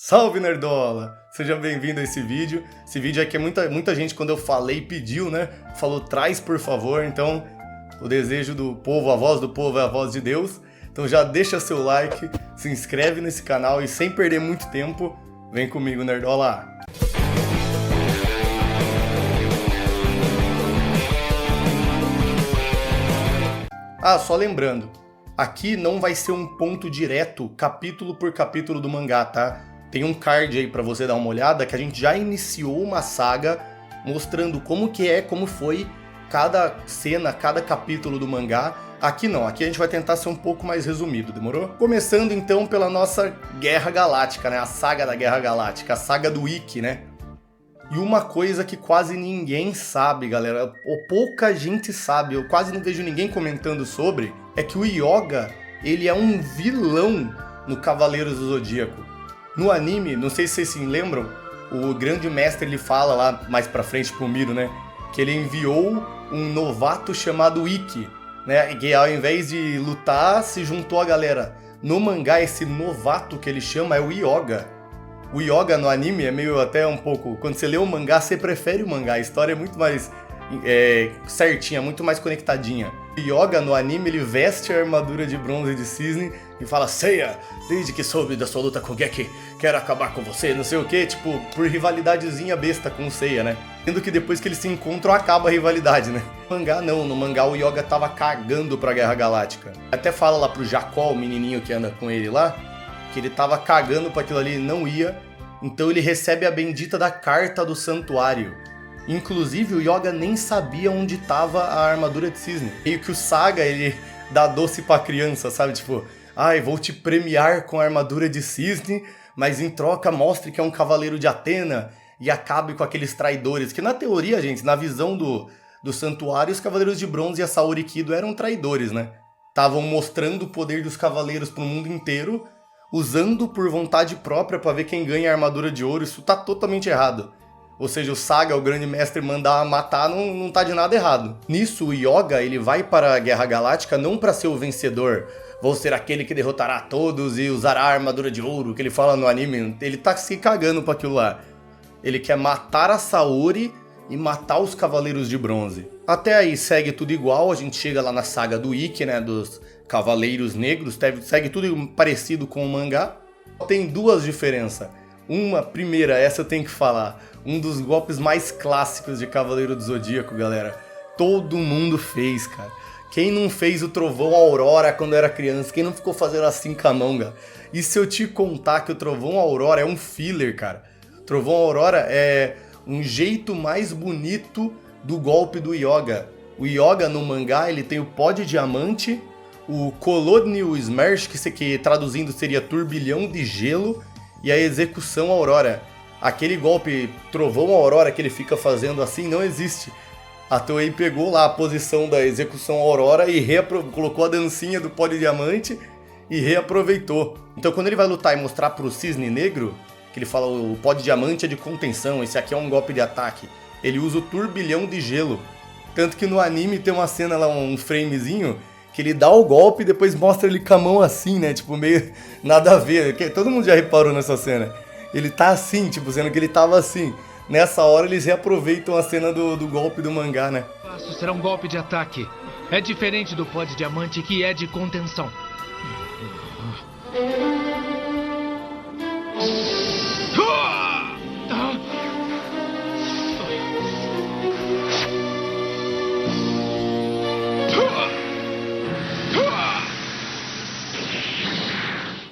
Salve Nerdola! Seja bem-vindo a esse vídeo. Esse vídeo aqui é muita gente, quando eu falei, pediu, né? Falou, traz por favor. Então, o desejo do povo, a voz do povo é a voz de Deus. Então já deixa seu like, se inscreve nesse canal e sem perder muito tempo, vem comigo, Nerdola! Ah, só lembrando, aqui não vai ser um ponto direto, capítulo por capítulo do mangá, tá? Tem um card aí pra você dar uma olhada, que a gente já iniciou uma saga mostrando como foi cada cena, cada capítulo do mangá. Aqui não, aqui a gente vai tentar ser um pouco mais resumido, demorou? Começando então pela nossa Guerra Galáctica, né? A saga da Guerra Galáctica, a saga do Ikki, né? E uma coisa que quase ninguém sabe, galera, ou pouca gente sabe, eu quase não vejo ninguém comentando sobre, é que o Hyuga, ele é um vilão no Cavaleiros do Zodíaco. No anime, não sei se vocês se lembram, o grande mestre ele fala lá mais pra frente pro Miro, né, que ele enviou um novato chamado Ikki, né, que ao invés de lutar, se juntou a galera. No mangá, esse novato que ele chama é o Hyuga. O Hyuga no anime é meio até um pouco... Quando você lê o mangá, você prefere o mangá. A história é muito mais certinha, muito mais conectadinha. O Hyuga no anime, ele veste a armadura de bronze de cisne e fala: Seiya, desde que soube da sua luta com Geki, quero acabar com você, não sei o que. Tipo, por rivalidadezinha besta com o Seiya, né? Sendo que depois que eles se encontram, acaba a rivalidade, né? No mangá não, no mangá o Hyuga tava cagando pra Guerra Galáctica. Até fala lá pro Jacó, o menininho que anda com ele lá, que ele tava cagando pra aquilo ali e não ia, então ele recebe a bendita da carta do santuário. Inclusive o Hyuga nem sabia onde tava a armadura de cisne. Meio que o Saga, ele dá doce pra criança, sabe? Tipo, ai, vou te premiar com a armadura de cisne, mas em troca mostre que é um cavaleiro de Atena e acabe com aqueles traidores. Que na teoria, gente, na visão do santuário, os cavaleiros de bronze e a Saori Kido eram traidores, né? Estavam mostrando o poder dos cavaleiros pro mundo inteiro, usando por vontade própria pra ver quem ganha a armadura de ouro. Isso tá totalmente errado. Ou seja, o Saga, o grande mestre, mandar matar não tá de nada errado. Nisso, o Hyuga, ele vai para a Guerra Galáctica não pra ser o vencedor, vou ser aquele que derrotará todos e usará a armadura de ouro, que ele fala no anime. Ele tá se cagando pra aquilo lá. Ele quer matar a Saori e matar os Cavaleiros de Bronze. Até aí segue tudo igual, a gente chega lá na saga do Ikki, né, dos Cavaleiros Negros, segue tudo parecido com o mangá. Tem duas diferenças. Uma, primeira, essa eu tenho que falar, um dos golpes mais clássicos de Cavaleiro do Zodíaco, galera. Todo mundo fez, cara. Quem não fez o Trovão Aurora quando era criança? Quem não ficou fazendo assim com a mão, cara? E se eu te contar que o Trovão Aurora é um filler, cara? O Trovão Aurora é um jeito mais bonito do golpe do Hyuga. O Hyuga no mangá, ele tem o pó de diamante, o Colonial Smash, que traduzindo seria turbilhão de gelo, e a execução Aurora. Aquele golpe Trovão Aurora que ele fica fazendo assim não existe. A Toei pegou lá a posição da execução Aurora e colocou a dancinha do pó de diamante e reaproveitou. Então quando ele vai lutar e mostrar pro Cisne Negro, que ele fala o pó de diamante é de contenção, esse aqui é um golpe de ataque, ele usa o turbilhão de gelo. Tanto que no anime tem uma cena lá, um framezinho, que ele dá o golpe e depois mostra ele com a mão assim, né? Tipo, meio nada a ver. Todo mundo já reparou nessa cena. Ele tá assim, tipo, sendo que ele tava assim. Nessa hora eles reaproveitam a cena do golpe do mangá, né? Será um golpe de ataque. É diferente do pó de diamante, que é de contenção.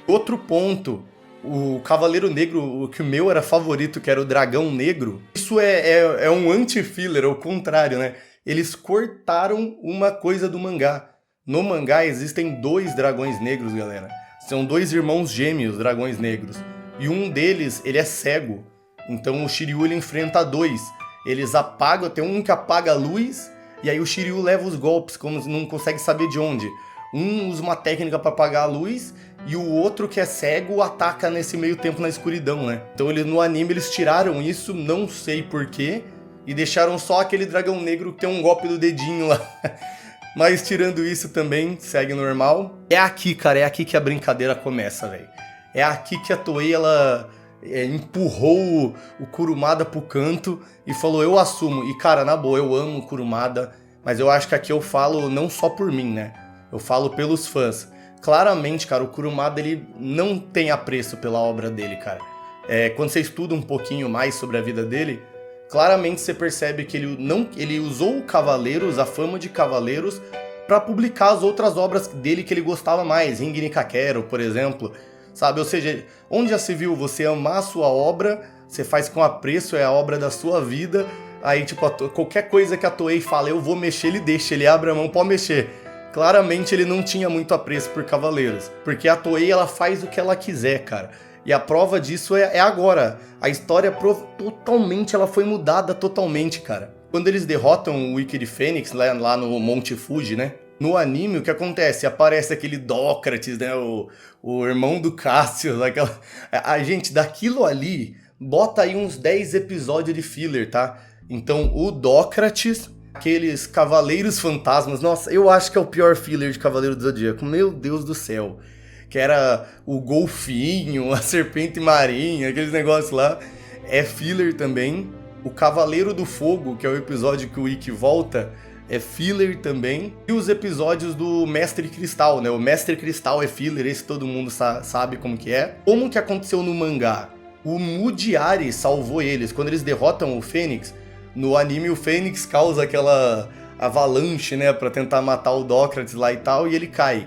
Outro ponto, o Cavaleiro Negro, o que o meu era favorito, que era o Dragão Negro, isso é um anti-filler, ao contrário, né? Eles cortaram uma coisa do mangá. No mangá existem 2 dragões negros, galera. São 2 irmãos gêmeos, dragões negros. E um deles, ele é cego. Então o Shiryu, ele enfrenta 2. Eles apagam, tem um que apaga a luz, e aí o Shiryu leva os golpes, como não consegue saber de onde. Um usa uma técnica para apagar a luz, e o outro que é cego ataca nesse meio tempo na escuridão, né? Então no anime eles tiraram isso, não sei porquê, e deixaram só aquele dragão negro que tem um golpe do dedinho lá. Mas tirando isso também, segue normal. É aqui, cara, é aqui que a brincadeira começa, velho. É aqui que a Toei, ela empurrou o Kurumada pro canto e falou, eu assumo. E cara, na boa, eu amo o Kurumada, mas eu acho que aqui eu falo não só por mim, né? Eu falo pelos fãs. Claramente, cara, o Kurumada, ele não tem apreço pela obra dele, cara. Quando você estuda um pouquinho mais sobre a vida dele, claramente você percebe que ele usou o Cavaleiros, a fama de Cavaleiros, para publicar as outras obras dele que ele gostava mais, Ringen Kakeru, por exemplo, sabe? Ou seja, onde já se viu você amar a sua obra, você faz com apreço, é a obra da sua vida, aí tipo, qualquer coisa que a Toei fala, eu vou mexer, ele deixa, ele abre a mão, pode mexer. Claramente ele não tinha muito apreço por Cavaleiros, porque a Toei ela faz o que ela quiser, cara. E a prova disso é agora. A história totalmente, ela foi mudada totalmente, cara. Quando eles derrotam o Wicked Fênix lá no Monte Fuji, né? No anime, o que acontece? Aparece aquele Dócrates, né? O irmão do Cassius, aquela... gente, daquilo ali, bota aí uns 10 episódios de filler, tá? Então, o Dócrates, aqueles Cavaleiros Fantasmas, nossa, eu acho que é o pior filler de Cavaleiro do Zodíaco, meu Deus do céu. Que era o golfinho, a serpente marinha, aqueles negócios lá, é filler também. O Cavaleiro do Fogo, que é o episódio que o Ikki volta, é filler também. E os episódios do Mestre Cristal, né? O Mestre Cristal é filler, esse todo mundo sabe como que é. Como que aconteceu no mangá? O Mudiari salvou eles. Quando eles derrotam o Fênix, no anime o Fênix causa aquela avalanche, né? Pra tentar matar o Dócrates lá e tal, e ele cai.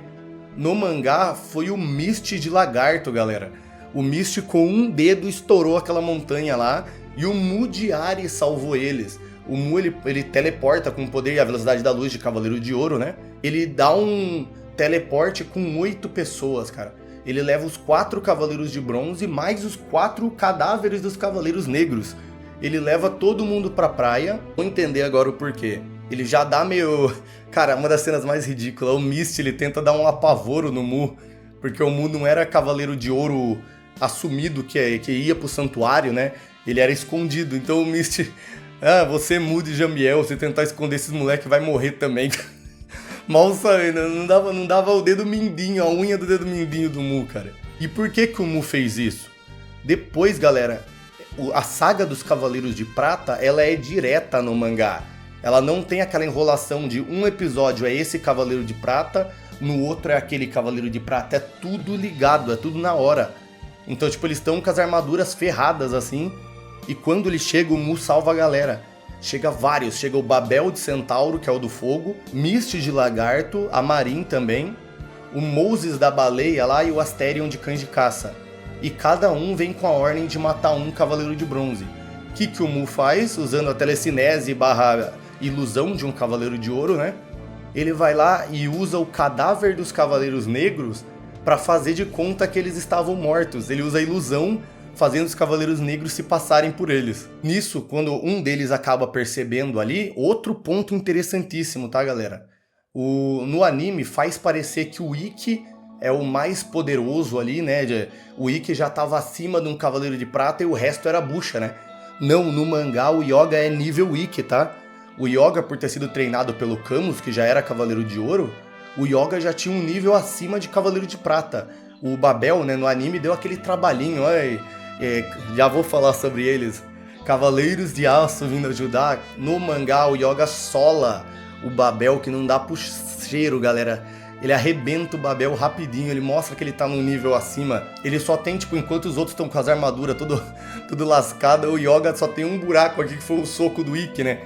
No mangá, foi o Mist de lagarto, galera. O Mist com um dedo estourou aquela montanha lá e o Mudiari salvou eles. O Mu, ele teleporta com o poder e a velocidade da luz de Cavaleiro de Ouro, né? Ele dá um teleporte com 8 pessoas, cara. Ele leva os 4 Cavaleiros de Bronze mais os 4 cadáveres dos Cavaleiros Negros. Ele leva todo mundo pra praia. Vou entender agora o porquê. Ele já dá meio... Cara, uma das cenas mais ridículas, o Mist, ele tenta dar um apavoro no Mu, porque o Mu não era Cavaleiro de Ouro assumido que ia pro santuário, né? Ele era escondido, então o Mist... você Mu de Jambiel, você tentar esconder esses moleques vai morrer também. Mal sabe, não dava o dedo mindinho, a unha do dedo mindinho do Mu, cara. E por que o Mu fez isso? Depois, galera, a saga dos Cavaleiros de Prata, ela é direta no mangá. Ela não tem aquela enrolação de um episódio é esse Cavaleiro de Prata, no outro é aquele Cavaleiro de Prata. É tudo ligado, é tudo na hora. Então, tipo, eles estão com as armaduras ferradas assim, e quando ele chega, o Mu salva a galera. Chega vários, chega o Babel de Centauro, que é o do fogo, Mist de Lagarto, a Marin também, o Moses da Baleia lá e o Asterion de Cães de Caça. E cada um vem com a ordem de matar um Cavaleiro de Bronze. O que o Mu faz, usando a telecinese / ilusão de um Cavaleiro de Ouro, né? Ele vai lá e usa o cadáver dos Cavaleiros Negros para fazer de conta que eles estavam mortos. Ele usa a ilusão, fazendo os Cavaleiros Negros se passarem por eles. Nisso, quando um deles acaba percebendo ali, outro ponto interessantíssimo, tá, galera? No anime faz parecer que o Ikki é o mais poderoso ali, né? O Ikki já estava acima de um Cavaleiro de Prata e o resto era bucha, né? Não, no mangá o Yoga é nível Ikki, tá? O Yoga, por ter sido treinado pelo Camus, que já era Cavaleiro de Ouro, o Yoga já tinha um nível acima de Cavaleiro de Prata. O Babel, né, no anime, deu aquele trabalhinho, já vou falar sobre eles. Cavaleiros de Aço vindo ajudar. No mangá, o Yoga sola o Babel, que não dá pro cheiro, galera. Ele arrebenta o Babel rapidinho, ele mostra que ele tá num nível acima. Ele só tem, tipo, enquanto os outros estão com as armaduras tudo lascada, o Yoga só tem um buraco aqui, que foi o soco do Ikki, né?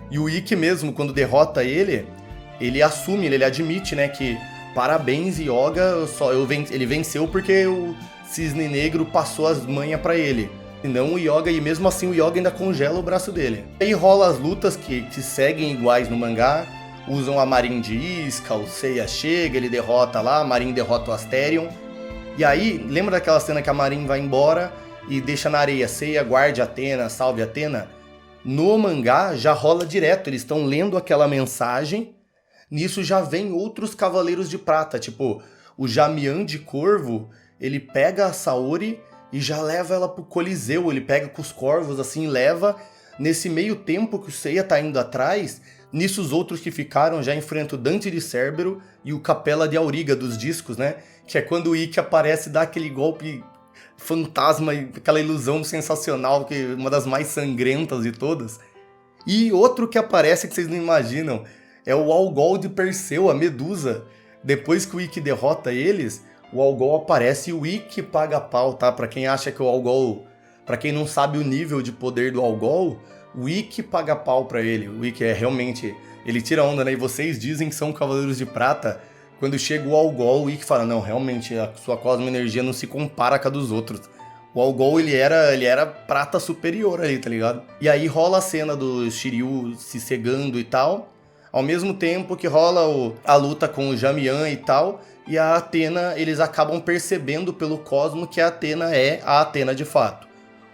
E o Ikki mesmo, quando derrota ele assume, ele admite, né, que parabéns, Yoga, ele venceu porque o Cisne Negro passou as manhas pra ele. E não o Yoga, e mesmo assim o Yoga ainda congela o braço dele. Aí rola as lutas que seguem iguais no mangá, usam a Marin de isca, o Seiya chega, ele derrota lá, a Marin derrota o Asterion. E aí, lembra daquela cena que a Marin vai embora e deixa na areia, Seiya guarde Athena, salve Athena? No mangá já rola direto, eles estão lendo aquela mensagem, nisso já vem outros Cavaleiros de Prata, tipo, o Jamian de Corvo, ele pega a Saori e já leva ela pro Coliseu, ele pega com os corvos assim, leva. Nesse meio tempo que o Seiya tá indo atrás, nisso os outros que ficaram já enfrentam o Dante de Cérbero e o Capela de Auriga dos discos, né? Que é quando o Ikki aparece e dá aquele golpe fantasma e aquela ilusão sensacional, que é uma das mais sangrentas de todas. E outro que aparece que vocês não imaginam é o Algol de Perseu, a Medusa. Depois que o Ikki derrota eles, o Algol aparece e o Ikki paga pau, tá? Pra quem acha que o Algol... Pra quem não sabe o nível de poder do Algol, o Ikki paga pau pra ele. O Ikki é realmente... Ele tira onda, né? E vocês dizem que são Cavaleiros de Prata. Quando chega o Algol, o Ikki fala, não, realmente, a sua cosmo-energia não se compara com a dos outros. O Algol, ele era prata superior ali, tá ligado? E aí rola a cena do Shiryu se cegando e tal, ao mesmo tempo que rola a luta com o Jamian e tal, e a Athena, eles acabam percebendo pelo Cosmo que a Athena é a Athena de fato.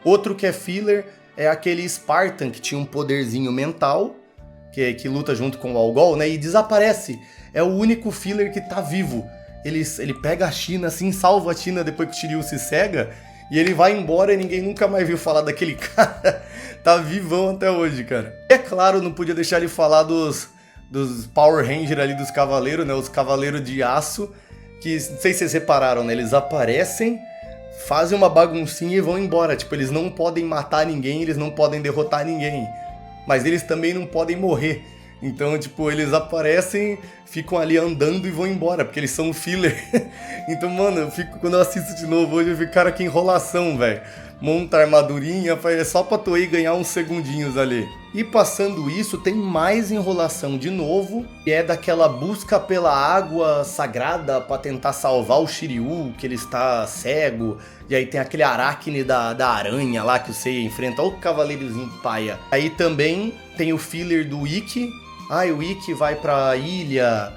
Outro que é filler é aquele Spartan que tinha um poderzinho mental, que luta junto com o Algol, né, e desaparece. É o único filler que tá vivo. Ele pega a China, assim, salva a China depois que o Shiryu se cega, e ele vai embora e ninguém nunca mais viu falar daquele cara. Tá vivão até hoje, cara. É claro, não podia deixar de falar dos Power Rangers ali, dos Cavaleiros, né? Os Cavaleiros de Aço, que, não sei se vocês repararam, né? Eles aparecem, fazem uma baguncinha e vão embora. Tipo, eles não podem matar ninguém, eles não podem derrotar ninguém. Mas eles também não podem morrer. Então, tipo, eles aparecem, ficam ali andando e vão embora, porque eles são filler. Então, mano, quando eu assisto de novo hoje, eu fico, cara, que enrolação, velho. Monta a armadurinha, é só pra Toei ganhar uns segundinhos ali. E passando isso, tem mais enrolação de novo, que é daquela busca pela água sagrada pra tentar salvar o Shiryu, que ele está cego. E aí tem aquele aracne da aranha lá que o Seiya enfrenta, olha o cavaleirozinho paia. Aí também tem o filler do Ikki. O Ikki vai pra ilha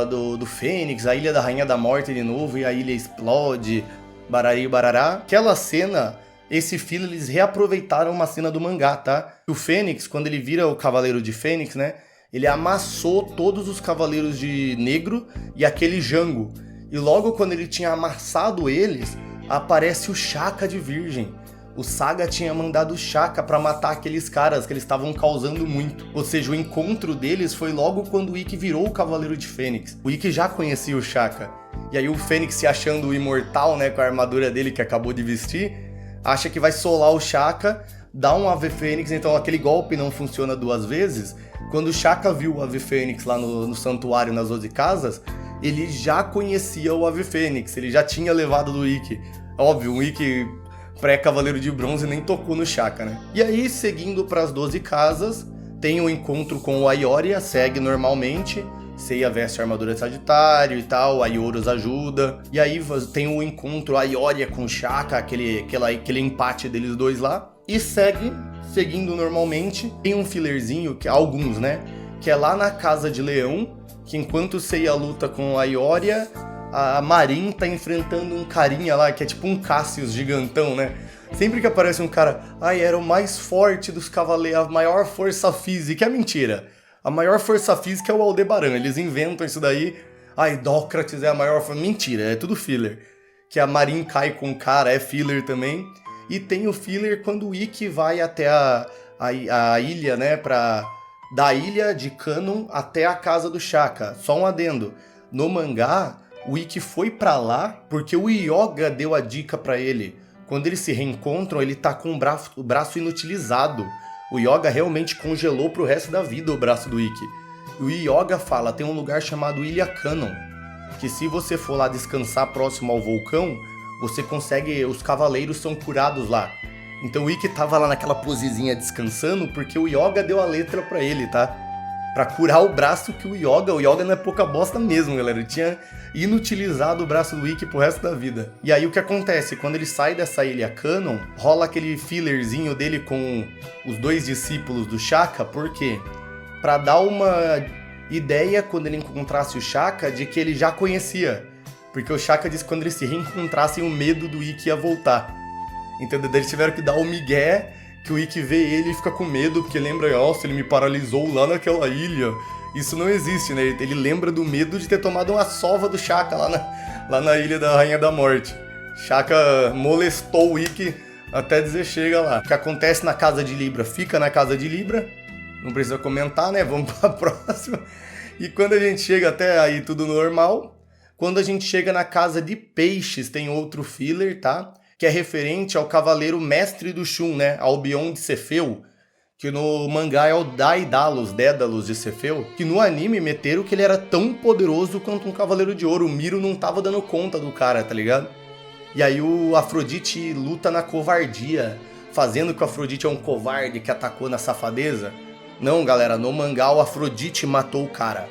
do Fênix, a ilha da Rainha da Morte de novo, e a ilha explode, barari barará. Aquela cena, esse filler, eles reaproveitaram uma cena do mangá, tá? O Fênix, quando ele vira o Cavaleiro de Fênix, né? Ele amassou todos os Cavaleiros de Negro e aquele Jango. E logo quando ele tinha amassado eles, aparece o Shaka de Virgem. O Saga tinha mandado o Shaka pra matar aqueles caras que eles estavam causando muito. Ou seja, o encontro deles foi logo quando o Ikki virou o Cavaleiro de Fênix. O Ikki já conhecia o Shaka. E aí o Fênix, se achando imortal, né, com a armadura dele que acabou de vestir, acha que vai solar o Shaka, dá um Ave Fênix, então aquele golpe não funciona duas vezes. Quando o Shaka viu o Ave Fênix lá no santuário, nas 12 casas, ele já conhecia o Ave Fênix, ele já tinha levado do Ikki. Óbvio, o Ikki pré-Cavaleiro de Bronze nem tocou no Shaka, né? E aí, seguindo para as 12 casas, tem o encontro com o Aioria, segue normalmente, Seiya veste a armadura de Sagitário e tal, a Ioros ajuda, e aí tem o encontro Aioria com o Shaka, aquele empate deles dois lá, e seguindo normalmente, tem um fillerzinho, que alguns, né? Que é lá na Casa de Leão, que enquanto o Seiya luta com a Aioria, a Marin tá enfrentando um carinha lá, que é tipo um Cassius gigantão, né? Sempre que aparece um cara, era o mais forte dos cavaleiros, a maior força física, é mentira. A maior força física é o Aldebaran, eles inventam isso daí. Dócrates é a maior força, mentira, é tudo filler. Que a Marin cai com o cara, é filler também. E tem o filler quando o Ikki vai até a ilha, né, da ilha de Canon até a casa do Shaka. Só um adendo, no mangá, o Ikki foi pra lá porque o Yoga deu a dica pra ele. Quando eles se reencontram, ele tá com o braço inutilizado. O Yoga realmente congelou pro resto da vida o braço do Ikki. E o Yoga fala, tem um lugar chamado Ilha Canon, que se você for lá descansar próximo ao vulcão, você consegue, os cavaleiros são curados lá. Então o Ikki tava lá naquela posezinha descansando porque o Yoga deu a letra pra ele, tá? Pra curar o braço que o Yoga não é pouca bosta mesmo, galera. Ele tinha inutilizado o braço do Ikki pro resto da vida. E aí o que acontece? Quando ele sai dessa ilha Canon, rola aquele fillerzinho dele com os dois discípulos do Shaka, por quê? Pra dar uma ideia, quando ele encontrasse o Shaka, de que ele já conhecia. Porque o Shaka disse que quando eles se reencontrassem, o medo do Ikki ia voltar. Então eles tiveram que dar o migué, que o Ikki vê ele e fica com medo, porque lembra, nossa, ele me paralisou lá naquela ilha. Isso não existe, né? Ele lembra do medo de ter tomado uma sova do Shaka lá na ilha da Rainha da Morte. Shaka molestou o Ikki até dizer chega lá. O que acontece na Casa de Libra fica na Casa de Libra. Não precisa comentar, né? Vamos pra próxima. E quando a gente chega até aí tudo normal, quando a gente chega na Casa de Peixes tem outro filler, tá? que é referente ao Cavaleiro Mestre do Shun, né? Albion de Cefeu, que no mangá é o Dédalus de Cefeu, que no anime meteram que ele era tão poderoso quanto um Cavaleiro de Ouro. O Miro não tava dando conta do cara, tá ligado? E aí o Afrodite luta na covardia, fazendo que o Afrodite é um covarde que atacou na safadeza. Não, galera, no mangá o Afrodite matou o cara.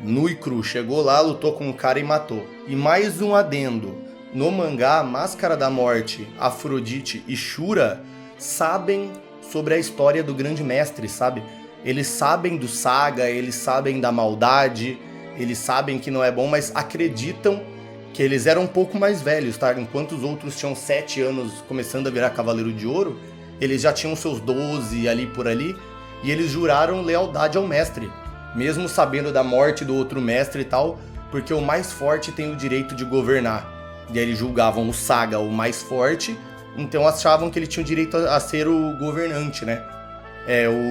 Nu e cru, chegou lá, lutou com o cara e matou. E mais um adendo, no mangá Máscara da Morte, Afrodite e Shura sabem sobre a história do grande mestre, sabe? Eles sabem do Saga, eles sabem da maldade, eles sabem que não é bom, mas acreditam que eles eram um pouco mais velhos, tá? Enquanto os outros tinham 7 anos começando a virar Cavaleiro de Ouro, eles já tinham seus 12 ali por ali, e eles juraram lealdade ao mestre, mesmo sabendo da morte do outro mestre e tal, porque o mais forte tem o direito de governar. E aí eles julgavam o Saga o mais forte, então achavam que ele tinha o direito a ser o governante, né?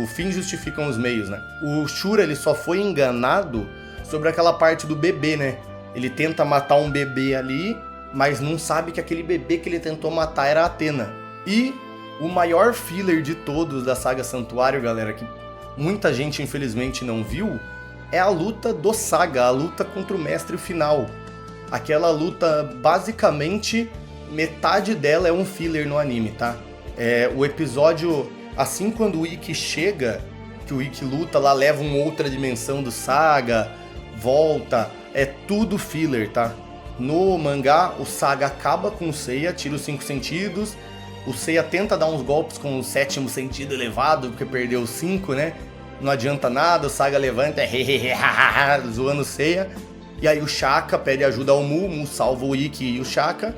O fim justificam os meios, né? O Shura, ele só foi enganado sobre aquela parte do bebê, né? Ele tenta matar um bebê ali, mas não sabe que aquele bebê que ele tentou matar era a Athena. E o maior filler de todos da saga Santuário, galera, que muita gente infelizmente não viu, é a luta do Saga, a luta contra o mestre final. Aquela luta, basicamente, metade dela é um filler no anime, tá? O episódio, assim quando o Ikki chega, que o Ikki luta lá, leva uma outra dimensão do Saga, volta, é tudo filler, tá? No mangá, o Saga acaba com o Seiya, tira os 5 sentidos, o Seiya tenta dar uns golpes com o 7º sentido elevado, porque perdeu os 5, né? Não adianta nada, o Saga levanta, zoando o Seiya. E aí o Shaka pede ajuda ao Mu, o Mu salva o Ikki e o Shaka.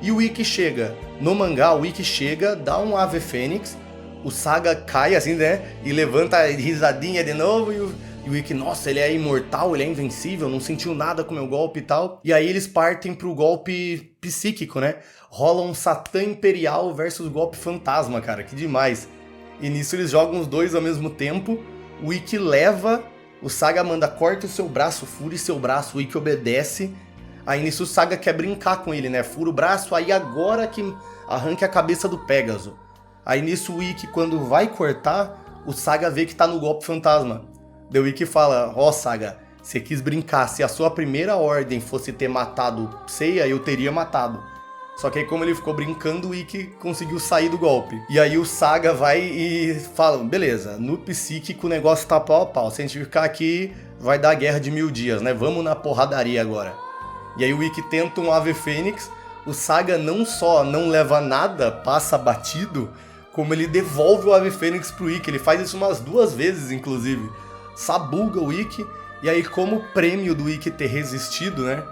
E o Ikki chega. No mangá, o Ikki chega, dá um Ave Fênix, o Saga cai assim, né? E levanta a risadinha de novo e o Ikki, nossa, ele é imortal, ele é invencível, não sentiu nada com o meu golpe e tal. E aí eles partem pro golpe psíquico, né? Rola um Satã Imperial versus golpe fantasma, cara, que demais. E nisso eles jogam os dois ao mesmo tempo. O Ikki leva, o Saga manda corta o seu braço, fura seu braço, o Ikki obedece. Aí nisso o Saga quer brincar com ele, né? Fura o braço, aí agora que arranca a cabeça do Pégaso. Aí nisso o Ikki, quando vai cortar, o Saga vê que tá no golpe fantasma. Daí o Ikki fala, ó Saga, você quis brincar, se a sua primeira ordem fosse ter matado Seiya, eu teria matado. Só que aí como ele ficou brincando, o Ikki conseguiu sair do golpe. E aí o Saga vai e fala, beleza, no psíquico o negócio tá pau a pau, se a gente ficar aqui vai dar guerra de 1000 dias, né? Vamos na porradaria agora. E aí o Ikki tenta um Ave Fênix, o Saga não só não leva nada, passa batido, como ele devolve o Ave Fênix pro Ikki, ele faz isso umas 2 vezes inclusive. Sabuga o Ikki, e aí como prêmio do Ikki ter resistido, né?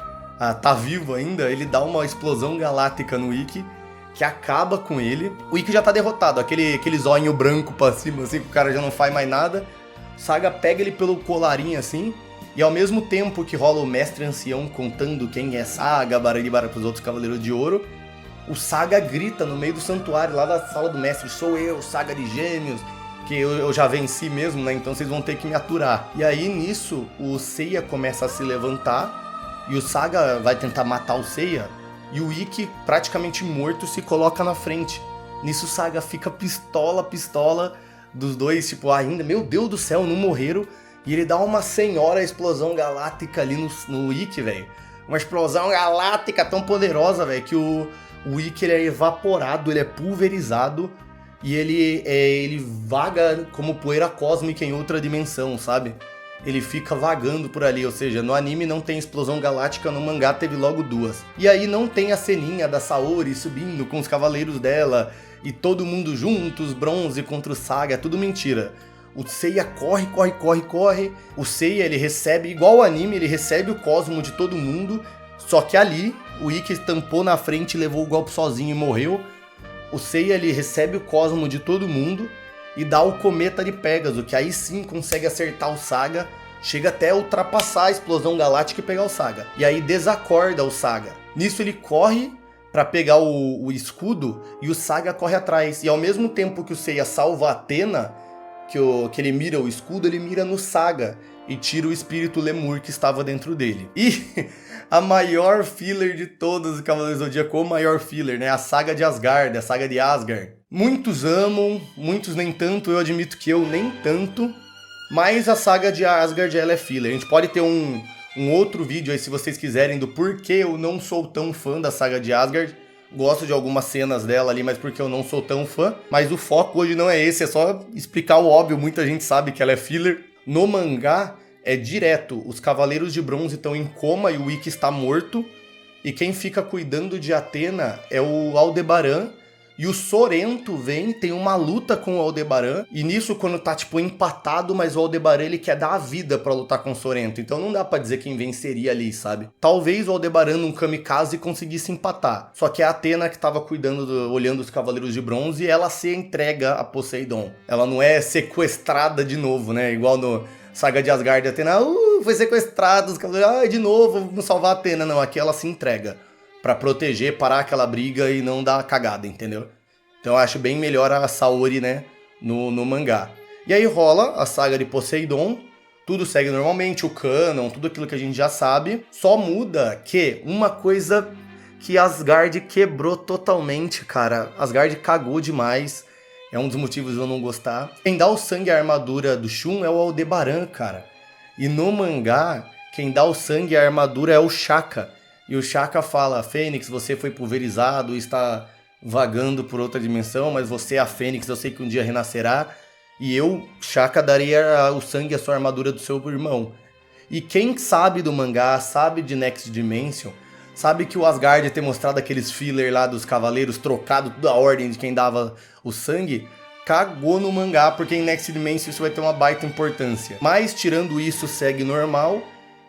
Tá vivo ainda, ele dá uma explosão galáctica no Ikki, que acaba com ele. O Ikki já tá derrotado, aquele zóio branco pra cima, assim, que o cara já não faz mais nada. O Saga pega ele pelo colarinho, assim, e ao mesmo tempo que rola o Mestre Ancião contando quem é Saga, bararibara pros outros Cavaleiros de Ouro, o Saga grita no meio do santuário, lá da sala do mestre, sou eu, Saga de Gêmeos, que eu já venci mesmo, né, então vocês vão ter que me aturar. E aí, nisso, o Seiya começa a se levantar, e o Saga vai tentar matar o Seiya, e o Ikki, praticamente morto, se coloca na frente. Nisso o Saga fica pistola dos dois, tipo, ainda, meu Deus do céu, não morreram. E ele dá uma senhora explosão galáctica ali no Ikki, velho. Uma explosão galáctica tão poderosa, velho, que o Ikki ele é evaporado, ele é pulverizado, e ele vaga como poeira cósmica em outra dimensão, sabe? Ele fica vagando por ali, ou seja, no anime não tem explosão galáctica, no mangá teve logo 2. E aí não tem a ceninha da Saori subindo com os cavaleiros dela, e todo mundo juntos, bronze contra o Saga, é tudo mentira. O Seiya corre. O Seiya, ele recebe, igual o anime, ele recebe o cosmo de todo mundo, só que ali, o Ikki estampou na frente, levou o golpe sozinho e morreu. O Seiya, ele recebe o cosmo de todo mundo, e dá o cometa de Pégaso, que aí sim consegue acertar o Saga, chega até ultrapassar a explosão galáctica e pegar o Saga. E aí desacorda o Saga. Nisso ele corre pra pegar o escudo e o Saga corre atrás. E ao mesmo tempo que o Seiya salva a Athena, que ele mira o escudo, ele mira no Saga e tira o espírito Lemur que estava dentro dele. E a maior filler de todos os Cavaleiros do Zodíaco, o maior filler, né? A saga de Asgard, a saga de Asgard. Muitos amam, muitos nem tanto, eu admito que eu nem tanto. Mas a saga de Asgard, ela é filler. A gente pode ter um outro vídeo aí, se vocês quiserem, do porquê eu não sou tão fã da saga de Asgard. Gosto de algumas cenas dela ali, mas porque eu não sou tão fã. Mas o foco hoje não é esse, é só explicar o óbvio. Muita gente sabe que ela é filler. No mangá, é direto. Os Cavaleiros de Bronze estão em coma e o Ikki está morto. E quem fica cuidando de Athena é o Aldebaran. E o Sorrento vem, tem uma luta com o Aldebaran. E nisso, quando tá, tipo, empatado, mas o Aldebaran, ele quer dar a vida pra lutar com o Sorrento. Então não dá pra dizer quem venceria ali, sabe? Talvez o Aldebaran num kamikaze conseguisse empatar. Só que é a Athena que tava cuidando, olhando os Cavaleiros de Bronze, e ela se entrega a Poseidon. Ela não é sequestrada de novo, né? Igual no Saga de Asgard, a Athena, foi sequestrada, os Cavaleiros, de novo, vamos salvar a Athena. Não, aqui ela se entrega pra proteger, parar aquela briga e não dar cagada, entendeu? Então eu acho bem melhor a Saori, né, no mangá. E aí rola a saga de Poseidon, tudo segue normalmente, o canon, tudo aquilo que a gente já sabe. Só muda que uma coisa que Asgard quebrou totalmente, cara. Asgard cagou demais, é um dos motivos de eu não gostar. Quem dá o sangue à armadura do Shun é o Aldebaran, cara. E no mangá, quem dá o sangue à armadura é o Shaka. E o Shaka fala, Fênix, você foi pulverizado, está vagando por outra dimensão, mas você é a Fênix, eu sei que um dia renascerá. E eu, Shaka, daria o sangue à sua armadura do seu irmão. E quem sabe do mangá, sabe de Next Dimension, sabe que o Asgard ter mostrado aqueles filler lá dos cavaleiros, trocado toda a ordem de quem dava o sangue, cagou no mangá, porque em Next Dimension isso vai ter uma baita importância. Mas tirando isso, segue normal.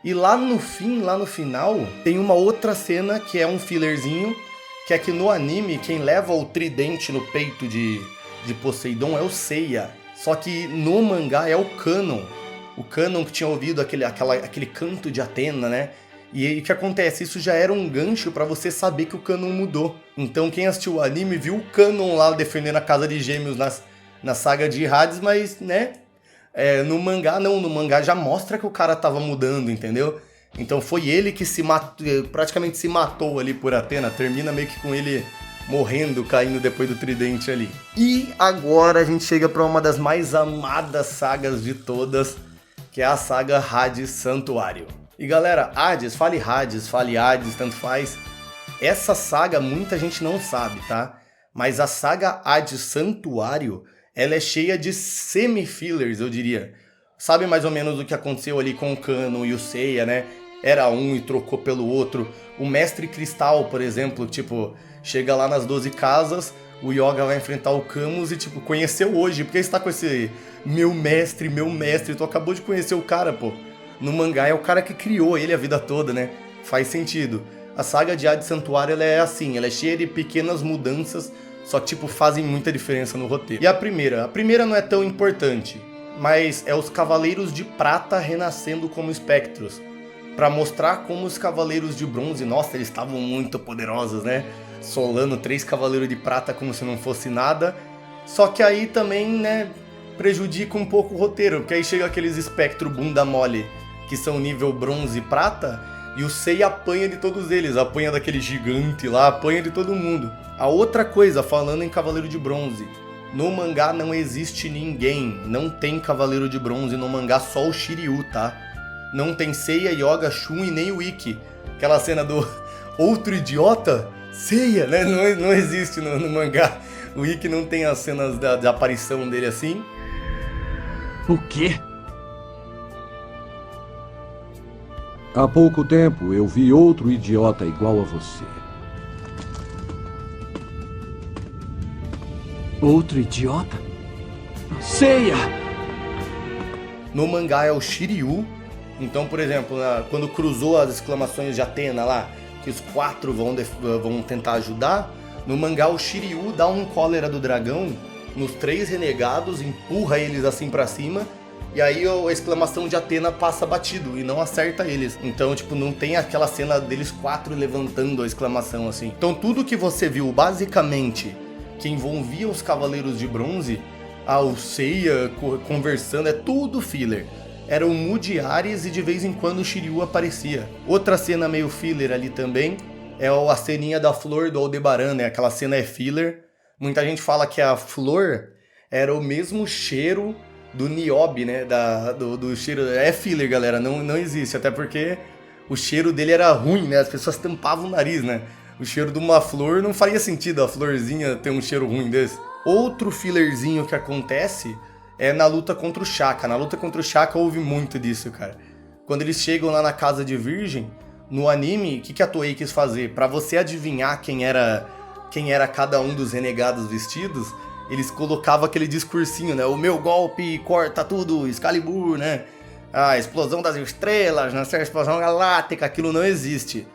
E lá no fim, lá no final, tem uma outra cena que é um fillerzinho, que é que no anime, quem leva o tridente no peito de Poseidon é o Seiya. Só que no mangá é o Canon. O Canon que tinha ouvido aquele canto de Athena, né? E o que acontece? Isso já era um gancho pra você saber que o Canon mudou. Então quem assistiu o anime viu o Canon lá defendendo a Casa de Gêmeos na saga de Hades, mas, né? No mangá não, no mangá já mostra que o cara tava mudando, entendeu? Então foi ele que praticamente se matou ali por Athena, termina meio que com ele morrendo, caindo depois do tridente ali. E agora a gente chega pra uma das mais amadas sagas de todas, que é a saga Hades Santuário. E galera, Hades, fale Hades, tanto faz. Essa saga muita gente não sabe, tá? Mas a saga Hades Santuário, ela é cheia de semi-fillers, eu diria. Sabe mais ou menos o que aconteceu ali com o Canon e o Seiya, né? Era um e trocou pelo outro. O Mestre Cristal, por exemplo, tipo, chega lá nas 12 casas, o Yoga vai enfrentar o Camus e, tipo, conheceu hoje. Por que você tá com esse meu mestre, tu acabou de conhecer o cara, pô. No mangá é o cara que criou ele a vida toda, né? Faz sentido. A saga de Hades Santuário, ela é assim, ela é cheia de pequenas mudanças, só que, tipo, fazem muita diferença no roteiro. E a primeira não é tão importante, mas é os Cavaleiros de Prata renascendo como espectros, pra mostrar como os Cavaleiros de Bronze, nossa, eles estavam muito poderosos, né? Solando 3 Cavaleiros de Prata como se não fosse nada. Só que aí também, né, prejudica um pouco o roteiro, porque aí chega aqueles espectro bunda mole, que são nível Bronze e Prata, e o Seiya apanha de todos eles, apanha daquele gigante lá, apanha de todo mundo. A outra coisa, falando em Cavaleiro de Bronze, no mangá não existe ninguém, não tem Cavaleiro de Bronze no mangá, só o Shiryu, tá? Não tem Seiya, Yoga, Shun e nem o Ikki. Aquela cena do outro idiota, Seiya, né? Não existe no mangá. O Ikki não tem as cenas da aparição dele assim. O quê? Há pouco tempo eu vi outro idiota igual a você. Outro idiota? Seiya! No mangá é o Shiryu. Então, por exemplo, quando cruzou as exclamações de Athena lá, que os 4 vão tentar ajudar, no mangá o Shiryu dá um cólera do dragão nos 3 renegados, empurra eles assim pra cima, e aí a exclamação de Athena passa batido e não acerta eles. Então, tipo, não tem aquela cena deles 4 levantando a exclamação assim. Então tudo que você viu, basicamente, que envolvia os Cavaleiros de Bronze, o Seiya conversando, é tudo filler. era o Moody Ares e de vez em quando o Shiryu aparecia. Outra cena meio filler ali também é a ceninha da flor do Aldebaran, né? Aquela cena é filler. Muita gente fala que a flor era o mesmo cheiro do Niobe, né? Do cheiro. É filler, galera, não existe. Até porque o cheiro dele era ruim, né? As pessoas tampavam o nariz, né? O cheiro de uma flor não faria sentido a florzinha ter um cheiro ruim desse. Outro fillerzinho que acontece é na luta contra o Shaka. Na luta contra o Shaka houve muito disso, cara. Quando eles chegam lá na casa de Virgem, no anime, o que a Toei quis fazer? Pra você adivinhar quem era cada um dos renegados vestidos, eles colocavam aquele discursinho, né? O meu golpe corta tudo, Excalibur, né? A explosão das estrelas, né? A explosão galáctica, aquilo não existe.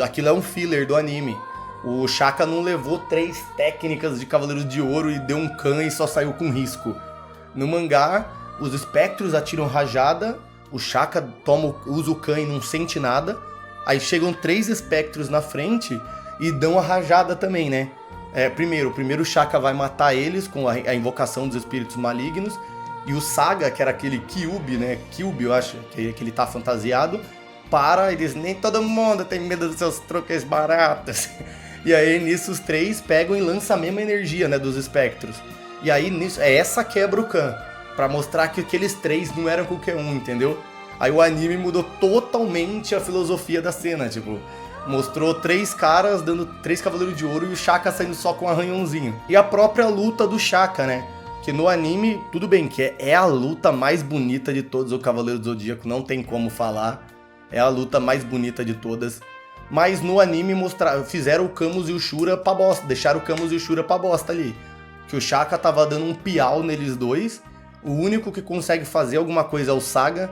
Aquilo é um filler do anime. O Shaka não levou 3 técnicas de Cavaleiros de Ouro e deu um Kan e só saiu com risco. No mangá, os espectros atiram rajada, o Shaka usa o Kan e não sente nada. Aí chegam 3 espectros na frente e dão a rajada também, né? Primeiro o Shaka vai matar eles com a invocação dos espíritos malignos. E o Saga, que era aquele Kyuubi, né? Kyuubi, eu acho, que ele tá fantasiado. Eles nem todo mundo tem medo dos seus truques baratos. E aí nisso os 3 pegam e lançam a mesma energia, né? Dos espectros. E aí nisso, essa quebra o Kan. Pra mostrar que aqueles 3 não eram qualquer um, entendeu? Aí o anime mudou totalmente a filosofia da cena, tipo... Mostrou 3 caras dando 3 Cavaleiros de Ouro e o Shaka saindo só com um arranhãozinho. E a própria luta do Shaka, né? Que no anime, tudo bem, que é a luta mais bonita de todos, o Cavaleiro do Zodíaco, não tem como falar. É a luta mais bonita de todas. Mas no anime fizeram o Camus e o Shura pra bosta. Deixaram o Camus e o Shura pra bosta ali. Que o Shaka tava dando um piau neles dois. O único que consegue fazer alguma coisa é o Saga,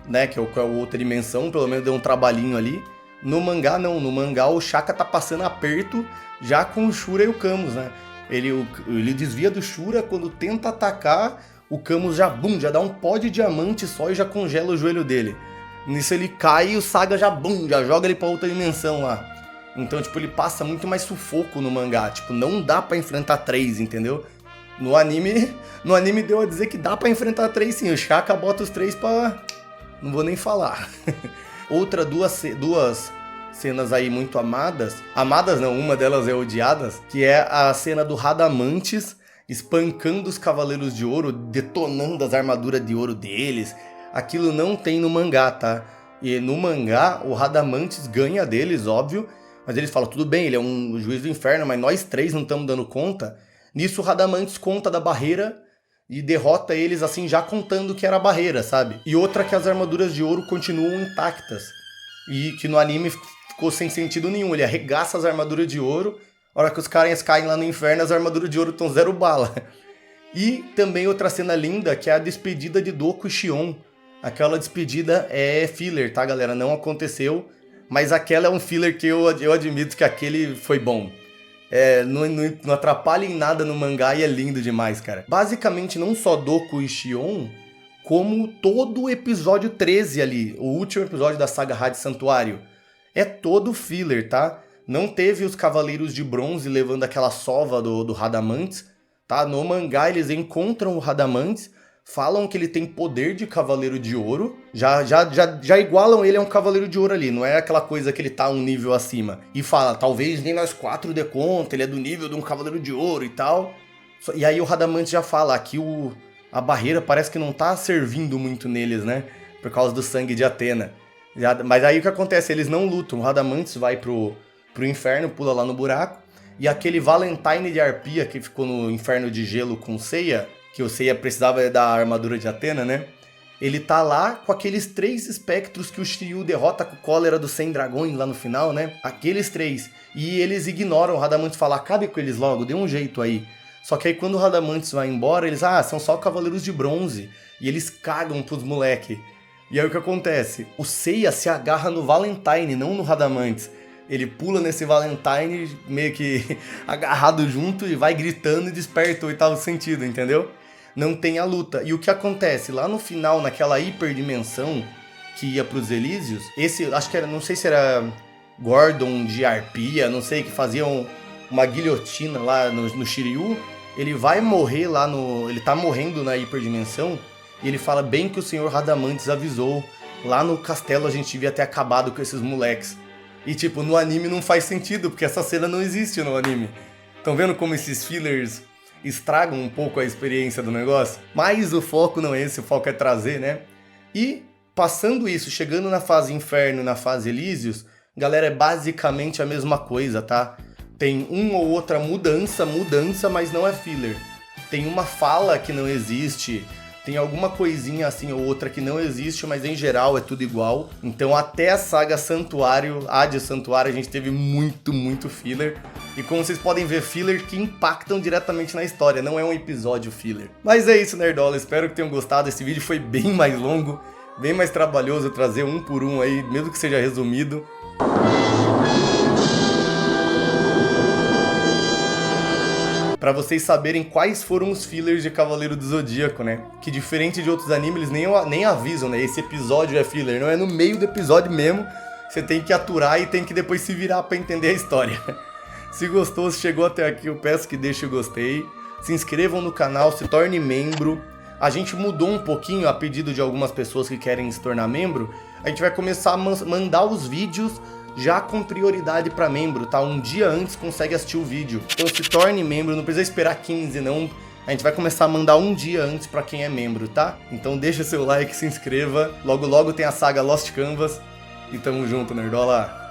né? Que é o outra dimensão, pelo menos deu um trabalhinho ali. No mangá não, no mangá o Shaka tá passando aperto já com o Shura e o Camus, né? Ele desvia do Shura, quando tenta atacar, o Camus já dá um pó de diamante só e já congela o joelho dele. Nisso ele cai e o Saga já joga ele pra outra dimensão lá. Então, tipo, ele passa muito mais sufoco no mangá. Tipo, não dá pra enfrentar 3, entendeu? No anime deu a dizer que dá pra enfrentar 3 sim. O Shaka bota os 3 pra... Não vou nem falar. Duas cenas aí muito amadas. Amadas não, uma delas é odiadas. Que é a cena do Radamantes espancando os Cavaleiros de Ouro, detonando as armaduras de ouro deles. Aquilo não tem no mangá, tá? E no mangá, o Radamantes ganha deles, óbvio. Mas eles falam, tudo bem, ele é um juiz do inferno, mas nós 3 não estamos dando conta. Nisso o Radamantes conta da barreira e derrota eles assim, já contando que era a barreira, sabe? E outra que as armaduras de ouro continuam intactas. E que no anime ficou sem sentido nenhum. Ele arregaça as armaduras de ouro. A hora que os caras caem lá no inferno, as armaduras de ouro estão 0 bala. E também outra cena linda, que é a despedida de Doku e Shion. Aquela despedida é filler, tá, galera? Não aconteceu. Mas aquela é um filler que eu admito que aquele foi bom. Não atrapalha em nada no mangá e é lindo demais, cara. Basicamente, não só Doku e Shion, como todo o episódio 13 ali, o último episódio da saga Rádio Santuário. É todo filler, tá? Não teve os Cavaleiros de Bronze levando aquela sova do Radamantes, tá? No mangá eles encontram o Radamantes, falam que ele tem poder de Cavaleiro de Ouro, já igualam ele a um Cavaleiro de Ouro ali, não é aquela coisa que ele tá um nível acima. E fala, talvez nem nós 4 dê conta, ele é do nível de um Cavaleiro de Ouro e tal. E aí o Radamantes já fala que a barreira parece que não tá servindo muito neles, né? Por causa do sangue de Atena. Mas aí o que acontece? Eles não lutam, o Radamantes vai pro inferno, pula lá no buraco, e aquele Valentine de Arpia que ficou no inferno de gelo com Seiya, que o Seiya precisava da armadura de Atena, né? Ele tá lá com aqueles 3 espectros que o Shiryu derrota com cólera dos 100 dragões lá no final, né? Aqueles 3. E eles ignoram o Radamantes falar, acabe com eles logo, dê um jeito aí. Só que aí quando o Radamantes vai embora, eles, são só Cavaleiros de Bronze. E eles cagam pros moleque. E aí o que acontece? O Seiya se agarra no Valentine, não no Radamantes. Ele pula nesse Valentine meio que agarrado junto e vai gritando e desperta o 8º sentido, entendeu? Não tem a luta. E o que acontece? Lá no final, naquela hiperdimensão que ia pros Elísios, acho que era, não sei se era Gordon de Arpia, não sei, que faziam uma guilhotina lá no Shiryu, ele vai morrer lá ele tá morrendo na hiperdimensão, E ele fala bem que o Senhor Radamantes avisou. Lá no castelo a gente devia ter acabado com esses moleques. E tipo, no anime não faz sentido, porque essa cena não existe no anime. Estão vendo como esses fillers estragam um pouco a experiência do negócio? Mas o foco não é esse, o foco é trazer, né? E passando isso, chegando na fase Inferno e na fase Elísios, galera, é basicamente a mesma coisa, tá? Tem uma ou outra mudança, mas não é filler. Tem uma fala que não existe, tem alguma coisinha assim ou outra que não existe, mas em geral é tudo igual. Então até a saga Santuário, Hades Santuário, a gente teve muito filler. E como vocês podem ver, filler que impactam diretamente na história, não é um episódio filler. Mas é isso, Nerdola, espero que tenham gostado. Esse vídeo foi bem mais longo, bem mais trabalhoso trazer um por um aí, mesmo que seja resumido. Pra vocês saberem quais foram os fillers de Cavaleiro do Zodíaco, né? Que diferente de outros animes, eles nem avisam, né? Esse episódio é filler, não é no meio do episódio mesmo. Você tem que aturar e tem que depois se virar pra entender a história. Se gostou, se chegou até aqui, eu peço que deixe o gostei. Se inscrevam no canal, se torne membro. A gente mudou um pouquinho a pedido de algumas pessoas que querem se tornar membro. A gente vai começar a mandar os vídeos já com prioridade para membro, tá? Um dia antes consegue assistir o vídeo. Então se torne membro, não precisa esperar 15 não. A gente vai começar a mandar um dia antes para quem é membro, tá? Então deixa seu like, se inscreva. Logo tem a saga Lost Canvas. E tamo junto, Nerdola!